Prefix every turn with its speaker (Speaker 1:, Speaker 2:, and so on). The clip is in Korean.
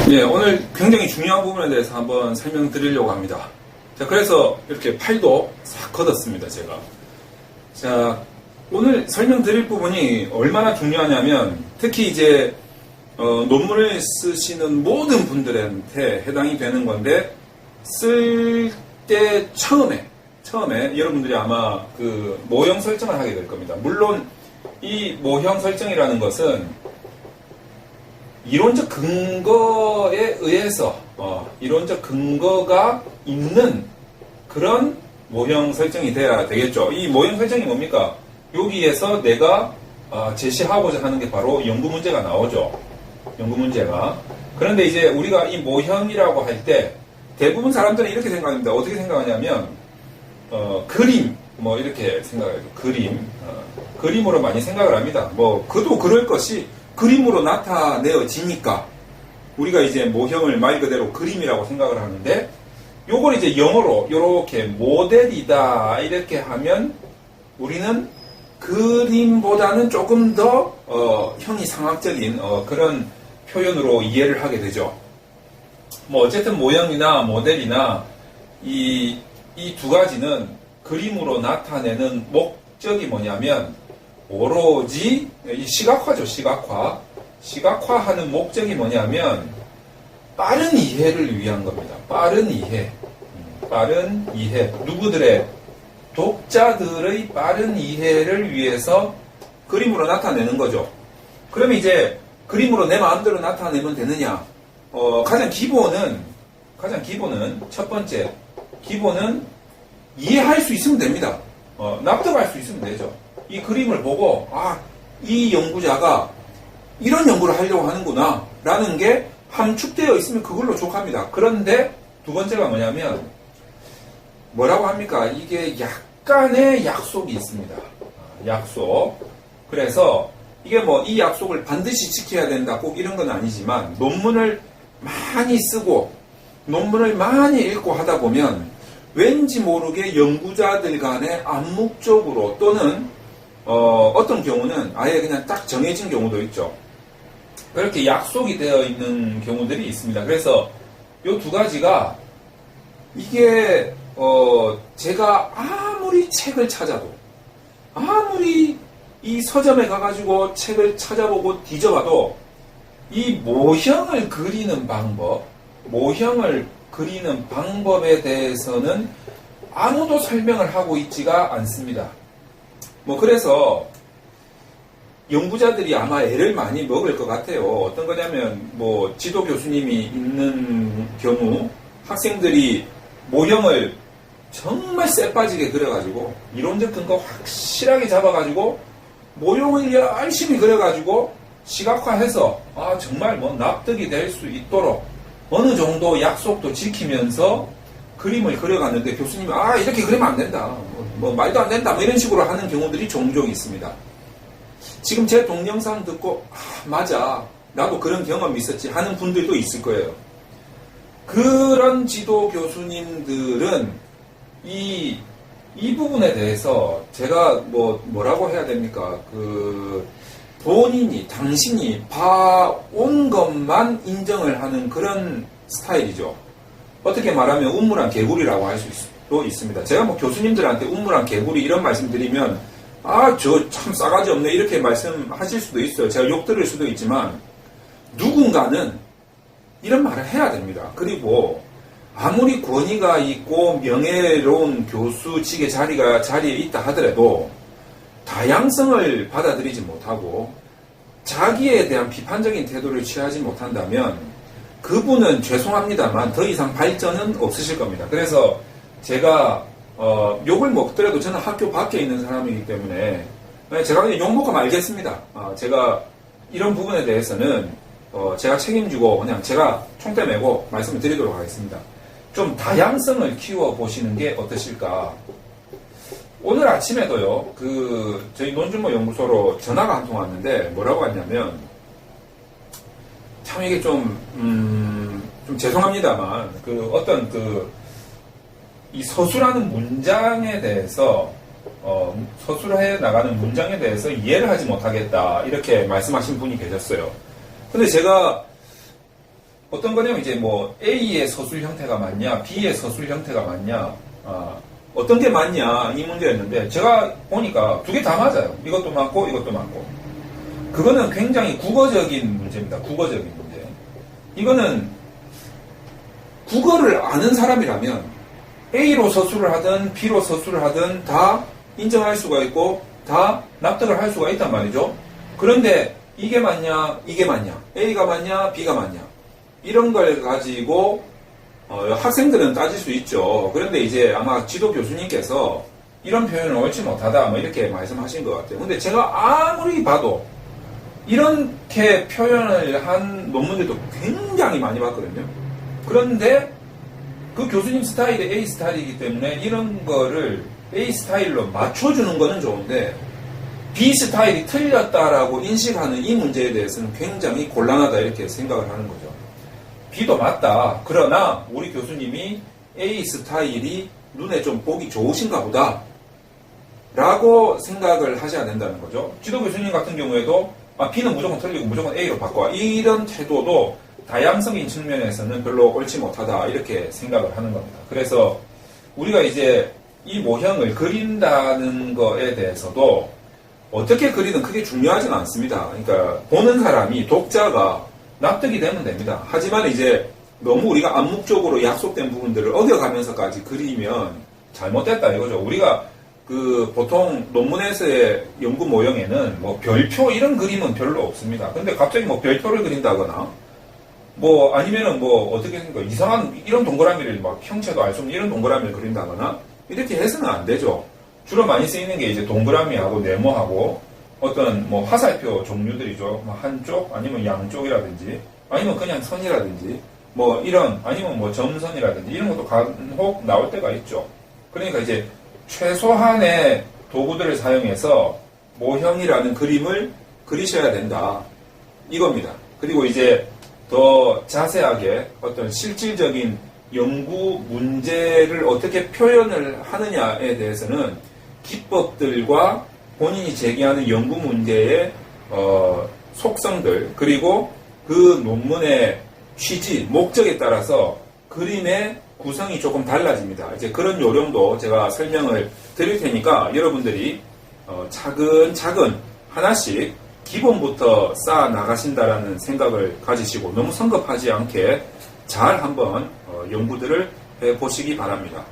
Speaker 1: 예, 오늘 굉장히 중요한 부분에 대해서 한번 설명드리려고 합니다. 자, 그래서 이렇게 파일도 싹 걷었습니다, 제가. 자, 오늘 설명드릴 부분이 얼마나 중요하냐면, 특히 이제, 논문을 쓰시는 모든 분들한테 해당이 되는 건데, 쓸 때 처음에 여러분들이 아마 그 모형 설정을 하게 될 겁니다. 물론, 이 모형 설정이라는 것은 이론적 근거에 의해서 이론적 근거가 있는 그런 모형 설정이 돼야 되겠죠. 이 모형 설정이 뭡니까? 여기에서 내가 제시하고자 하는 게 바로 연구 문제가 나오죠. 연구 문제가. 그런데 이제 우리가 이 모형이라고 할 때 대부분 사람들은 이렇게 생각합니다. 어떻게 생각하냐면 그림 뭐 이렇게 생각해요. 그림으로 많이 생각을 합니다. 뭐 그도 그럴 것이 그림으로 나타내어지니까 우리가 이제 모형을 말 그대로 그림이라고 생각을 하는데, 요걸 이제 영어로 이렇게 모델이다 이렇게 하면 우리는 그림보다는 조금 더 형이상학적인 그런 표현으로 이해를 하게 되죠. 뭐 어쨌든 모형이나 모델이나 이 두 가지는 그림으로 나타내는 목적이 뭐냐면 오로지 시각화죠. 시각화하는 목적이 뭐냐면 빠른 이해를 위한 겁니다. 빠른 이해. 누구들의? 독자들의 빠른 이해를 위해서 그림으로 나타내는 거죠. 그러면 이제 그림으로 내 마음대로 나타내면 되느냐? 가장 기본은 첫 번째 기본은 이해할 수 있으면 됩니다. 납득할 수 있으면 되죠. 이 그림을 보고 이 연구자가 이런 연구를 하려고 하는구나 라는 게 함축되어 있으면 그걸로 족합니다. 그런데 두 번째가 뭐냐면 뭐라고 합니까? 이게 약간의 약속이 있습니다. 약속. 그래서 이게 뭐 이 약속을 반드시 지켜야 된다 꼭 이런 건 아니지만, 논문을 많이 쓰고 논문을 많이 읽고 하다 보면 왠지 모르게 연구자들 간에 암묵적으로 또는 어떤 경우는 아예 그냥 딱 정해진 경우도 있죠. 그렇게 약속이 되어 있는 경우들이 있습니다. 그래서 이 두 가지가 이게 제가 아무리 책을 찾아도, 아무리 이 서점에 가가지고 책을 찾아보고 뒤져봐도 이 모형을 그리는 방법에 대해서는 아무도 설명을 하고 있지가 않습니다. 뭐 그래서 연구자들이 아마 애를 많이 먹을 것 같아요. 어떤 거냐면 뭐 지도 교수님이 있는 경우 학생들이 모형을 정말 쎄빠지게 그려가지고 이론적 근거 확실하게 잡아가지고 모형을 열심히 그려가지고 시각화해서 정말 뭐 납득이 될 수 있도록 어느 정도 약속도 지키면서 그림을 그려갔는데 교수님이 이렇게 그리면 안 된다, 뭐 말도 안 된다, 뭐 이런 식으로 하는 경우들이 종종 있습니다. 지금 제 동영상 듣고 맞아, 나도 그런 경험이 있었지 하는 분들도 있을 거예요. 그런 지도 교수님들은 이 부분에 대해서 제가 뭐라고 해야 됩니까? 당신이 봐온 것만 인정을 하는 그런 스타일이죠. 어떻게 말하면 우물안 개구리라고 할 수도 있습니다. 제가 뭐 교수님들한테 우물안 개구리 이런 말씀 드리면 저 참 싸가지 없네 이렇게 말씀하실 수도 있어요. 제가 욕 들을 수도 있지만 누군가는 이런 말을 해야 됩니다. 그리고 아무리 권위가 있고 명예로운 교수직의 자리에 있다 하더라도 다양성을 받아들이지 못하고 자기에 대한 비판적인 태도를 취하지 못한다면 그분은 죄송합니다만 더 이상 발전은 없으실 겁니다. 그래서 제가 욕을 먹더라도 저는 학교 밖에 있는 사람이기 때문에 제가 그냥 욕 먹으면 알겠습니다. 제가 이런 부분에 대해서는 제가 책임지고 그냥 제가 총대 메고 말씀을 드리도록 하겠습니다. 좀 다양성을 키워보시는 게 어떠실까? 오늘 아침에도요, 저희 논준모 연구소로 전화가 한 통 왔는데, 뭐라고 왔냐면, 참 이게 좀 죄송합니다만, 이 서술하는 문장에 대해서, 서술해 나가는 문장에 대해서 이해를 하지 못하겠다, 이렇게 말씀하신 분이 계셨어요. 근데 제가 어떤 거냐면 이제 뭐 A의 서술 형태가 맞냐, B의 서술 형태가 맞냐, 어떤 게 맞냐 이 문제였는데 제가 보니까 두 개 다 맞아요. 이것도 맞고 이것도 맞고. 그거는 굉장히 국어적인 문제입니다. 국어적인 문제. 이거는 국어를 아는 사람이라면 A로 서술을 하든 B로 서술을 하든 다 인정할 수가 있고 다 납득을 할 수가 있단 말이죠. 그런데 이게 맞냐, 이게 맞냐, A가 맞냐, B가 맞냐 이런 걸 가지고 학생들은 따질 수 있죠. 그런데 이제 아마 지도 교수님께서 이런 표현을 옳지 못하다 뭐 이렇게 말씀하신 것 같아요. 근데 제가 아무리 봐도 이렇게 표현을 한 논문들도 굉장히 많이 봤거든요. 그런데 그 교수님 스타일이 A 스타일이기 때문에 이런 거를 A 스타일로 맞춰주는 거는 좋은데 B 스타일이 틀렸다라고 인식하는 이 문제에 대해서는 굉장히 곤란하다 이렇게 생각을 하는 거죠. B도 맞다. 그러나 우리 교수님이 A 스타일이 눈에 좀 보기 좋으신가 보다 라고 생각을 하셔야 된다는 거죠. 지도 교수님 같은 경우에도 B는 무조건 틀리고 무조건 A로 바꿔. 이런 태도도 다양성인 측면에서는 별로 옳지 못하다 이렇게 생각을 하는 겁니다. 그래서 우리가 이제 이 모형을 그린다는 거에 대해서도 어떻게 그리든 크게 중요하지는 않습니다. 그러니까 보는 사람이 독자가 납득이 되면 됩니다. 하지만 이제 너무 우리가 암묵적으로 약속된 부분들을 어겨가면서까지 그리면 잘못됐다 이거죠. 우리가 그 보통 논문에서의 연구 모형에는 뭐 별표 이런 그림은 별로 없습니다. 근데 갑자기 뭐 별표를 그린다거나 뭐 아니면은 뭐 어떻게 생각해 이상한 이런 동그라미를 막 형체도 알 수 없는 이런 동그라미를 그린다거나 이렇게 해서는 안 되죠. 주로 많이 쓰이는 게 이제 동그라미하고 네모하고 어떤 뭐 화살표 종류들이죠. 뭐 한쪽 아니면 양쪽이라든지 아니면 그냥 선이라든지 뭐 이런 아니면 뭐 점선이라든지 이런 것도 간혹 나올 때가 있죠. 그러니까 이제 최소한의 도구들을 사용해서 모형이라는 그림을 그리셔야 된다. 이겁니다. 그리고 이제 더 자세하게 어떤 실질적인 연구 문제를 어떻게 표현을 하느냐에 대해서는 기법들과 본인이 제기하는 연구 문제의 속성들 그리고 그 논문의 취지, 목적에 따라서 그림의 구성이 조금 달라집니다. 이제 그런 요령도 제가 설명을 드릴 테니까 여러분들이 차근차근 하나씩 기본부터 쌓아 나가신다라는 생각을 가지시고 너무 성급하지 않게 잘 한번 연구들을 해보시기 바랍니다.